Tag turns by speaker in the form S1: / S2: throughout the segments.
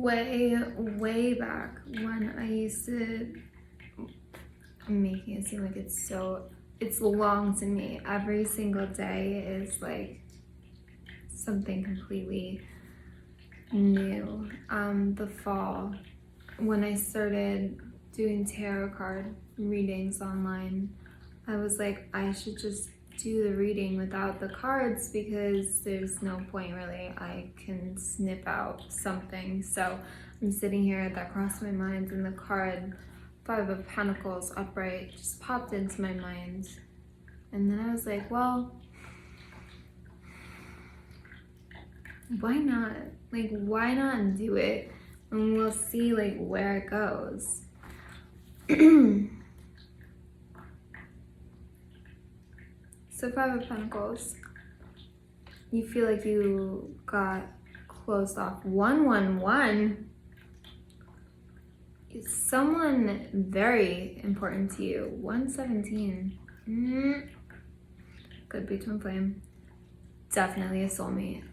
S1: Way back when I used to, I'm making it seem like it's long to me. Every single day is like something completely new. The fall, when I started doing tarot card readings online, I was like, I should just do the reading without the cards because there's no point really. I can snip out something. So I'm sitting here, that crossed my mind, and the card Five of Pentacles upright just popped into my mind. And then I was like, well, why not? Like, why not do it? And we'll see like where it goes. So Five of Pentacles, you feel like you got closed off. 111. Someone very important to you. 117. Could be twin flame. Definitely a soulmate.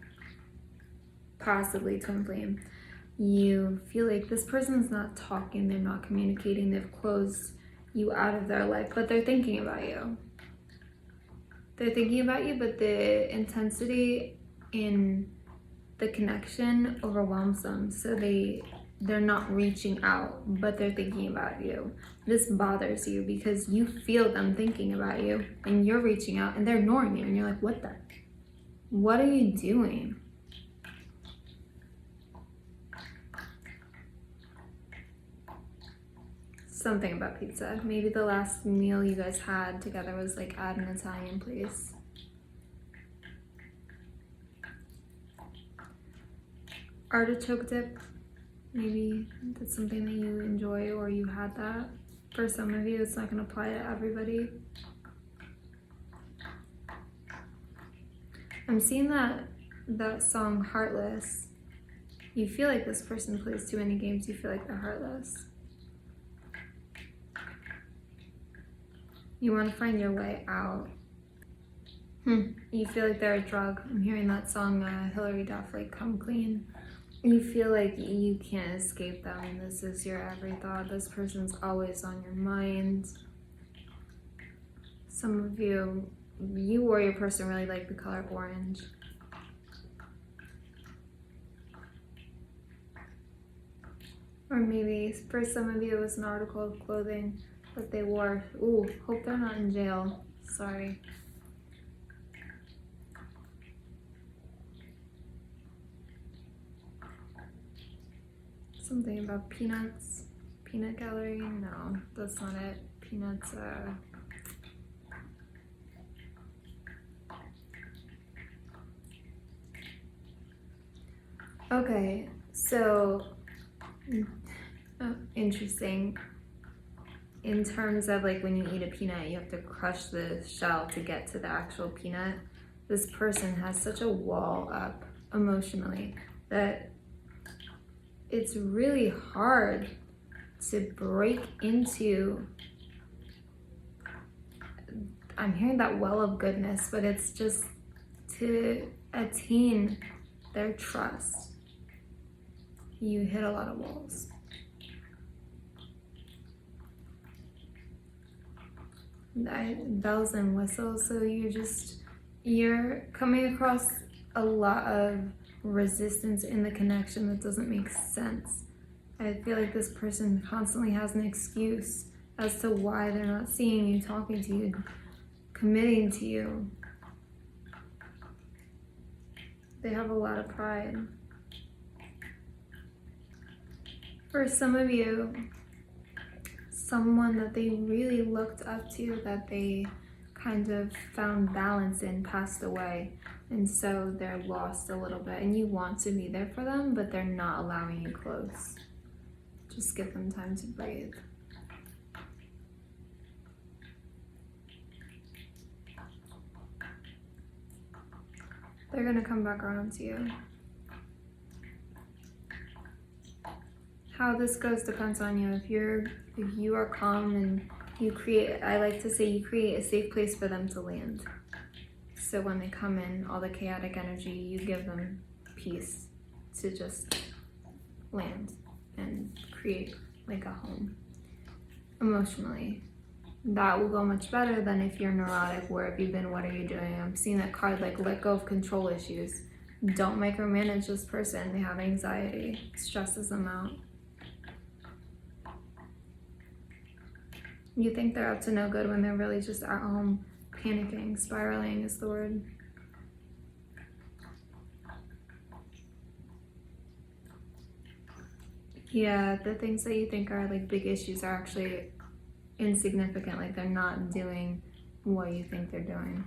S1: Possibly twin flame. You feel like this person's not talking, they're not communicating, they've closed you out of their life, but they're thinking about you. They're thinking about you, but the intensity in the connection overwhelms them. So they're not reaching out, but they're thinking about you. This bothers you because you feel them thinking about you and you're reaching out and they're ignoring you and you're like, what are you doing? Something about pizza. Maybe the last meal you guys had together was like at an Italian place. Artichoke dip. Maybe that's something that you enjoy or you had that. For some of you, it's not going to apply to everybody. I'm seeing that song Heartless. You feel like this person plays too many games. You feel like they're heartless. You want to find your way out. You feel like they're a drug. I'm hearing that song, Hillary Duff, like Come Clean. You feel like you can't escape them. This is your every thought. This person's always on your mind. Some of you or your person really like the color orange. Or maybe for some of you it was an article of clothing that they wore. Ooh, hope they're not in jail. Sorry. Something about peanuts. Peanut gallery? No, that's not it. Peanuts, Okay, so interesting. In terms of like when you eat a peanut, you have to crush the shell to get to the actual peanut. This person has such a wall up emotionally that it's really hard to break into. I'm hearing that well of goodness, but it's just to attain their trust. You hit a lot of walls. Bells and whistles, so you're coming across a lot of resistance in the connection that doesn't make sense. I feel like this person constantly has an excuse as to why they're not seeing you, talking to you, committing to you. They have a lot of pride. For some of you, someone that they really looked up to, that they kind of found balance in, passed away, and so they're lost a little bit, and you want to be there for them, but they're not allowing you close. Just give them time to breathe. They're gonna come back around to you. How this goes depends on you. If you are calm and you create, I like to say, you create a safe place for them to land. So when they come in, all the chaotic energy, you give them peace to just land and create like a home emotionally. That will go much better than if you're neurotic. Where have you been? What are you doing? I'm seeing that card like let go of control issues. Don't micromanage this person. They have anxiety. It stresses them out. You think they're up to no good when they're really just at home panicking. Spiraling is the word. Yeah, the things that you think are like big issues are actually insignificant. Like they're not doing what you think they're doing.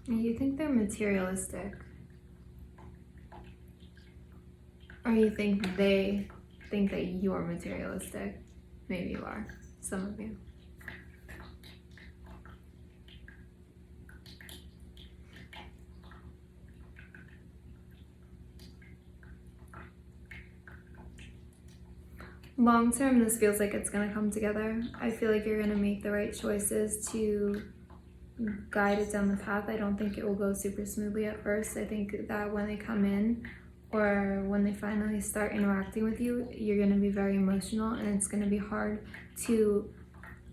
S1: You think they're materialistic. Or you think they think that you're materialistic. Maybe you are. Some of you. Long term, this feels like it's going to come together. I feel like you're going to make the right choices to guide it down the path. I don't think it will go super smoothly at first. I think that when they come in or when they finally start interacting with you, you're going to be very emotional and it's going to be hard to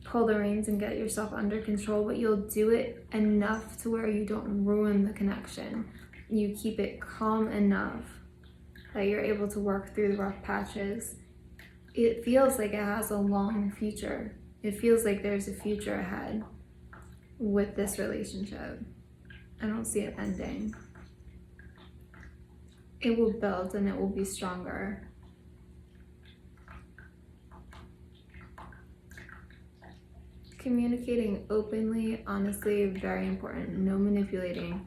S1: pull the reins and get yourself under control, but you'll do it enough to where you don't ruin the connection. You keep it calm enough that you're able to work through the rough patches. It feels like it has a long future. It feels like there's a future ahead with this relationship. I don't see it ending. It will build and it will be stronger. Communicating openly, honestly, very important. No manipulating.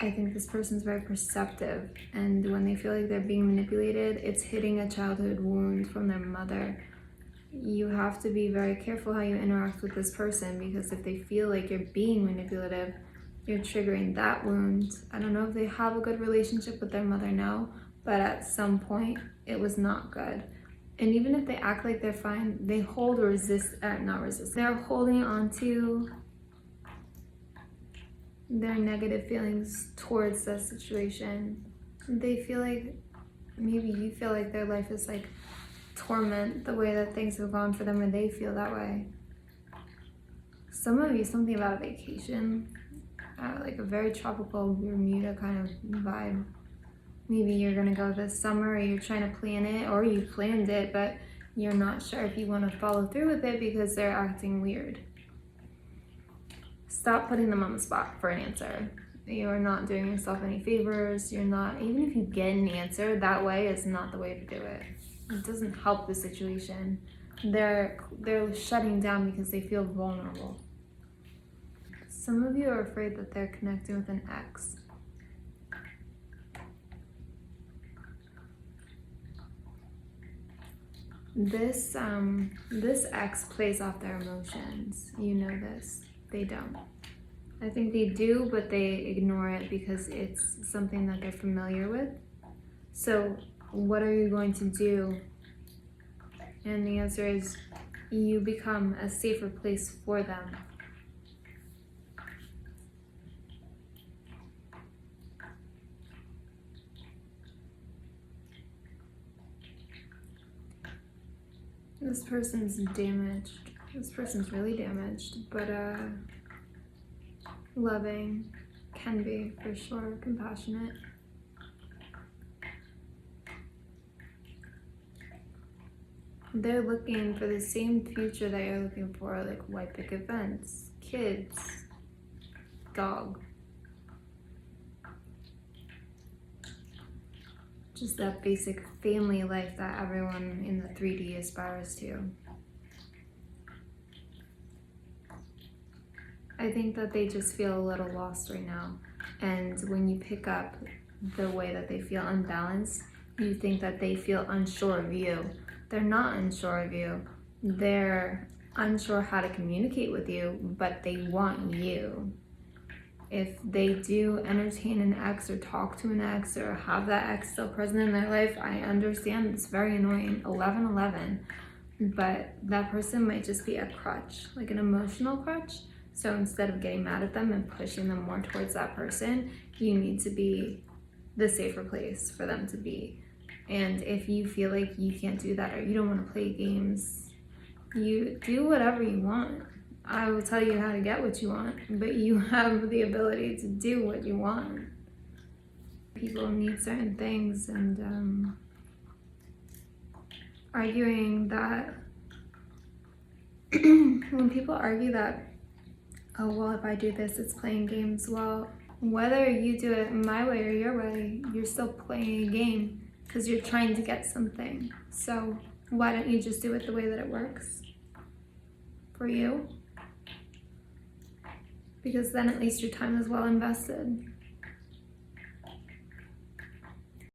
S1: I think this person's very perceptive, and when they feel like they're being manipulated, it's hitting a childhood wound from their mother. You have to be very careful how you interact with this person, because if they feel like you're being manipulative, you're triggering that wound. I don't know if they have a good relationship with their mother now, but at some point it was not good. And even if they act like they're fine, they hold they're holding on to their negative feelings towards that situation. They feel like, maybe you feel like their life is like torment, the way that things have gone for them, and they feel that way. Some of you, something about a vacation, like a very tropical Bermuda kind of vibe. Maybe you're gonna go this summer, or you're trying to plan it, or you planned it, but you're not sure if you want to follow through with it because they're acting weird. Stop putting them on the spot for an answer. You're not doing yourself any favors. You're not, even if you get an answer, that way is not the way to do it. It doesn't help the situation. They're shutting down because they feel vulnerable. Some of you are afraid that they're connecting with an ex. This ex plays off their emotions. You know this. They don't. I think they do, but they ignore it because it's something that they're familiar with. So what are you going to do? And the answer is you become a safer place for them. This person's damaged. This person's really damaged, but loving, can be for sure, compassionate. They're looking for the same future that you're looking for, like white picket fence, kids, dog. Just that basic family life that everyone in the 3D aspires to. I think that they just feel a little lost right now. And when you pick up the way that they feel unbalanced, you think that they feel unsure of you. They're not unsure of you. They're unsure how to communicate with you, but they want you. If they do entertain an ex or talk to an ex or have that ex still present in their life, I understand it's very annoying, 1111, but that person might just be a crutch, like an emotional crutch. So instead of getting mad at them and pushing them more towards that person, you need to be the safer place for them to be. And if you feel like you can't do that or you don't want to play games, you do whatever you want. I will tell you how to get what you want, but you have the ability to do what you want. People need certain things, and arguing that when people argue that, oh, well, if I do this, it's playing games. Well, whether you do it my way or your way, you're still playing a game because you're trying to get something. So why don't you just do it the way that it works for you? Because then at least your time is well invested.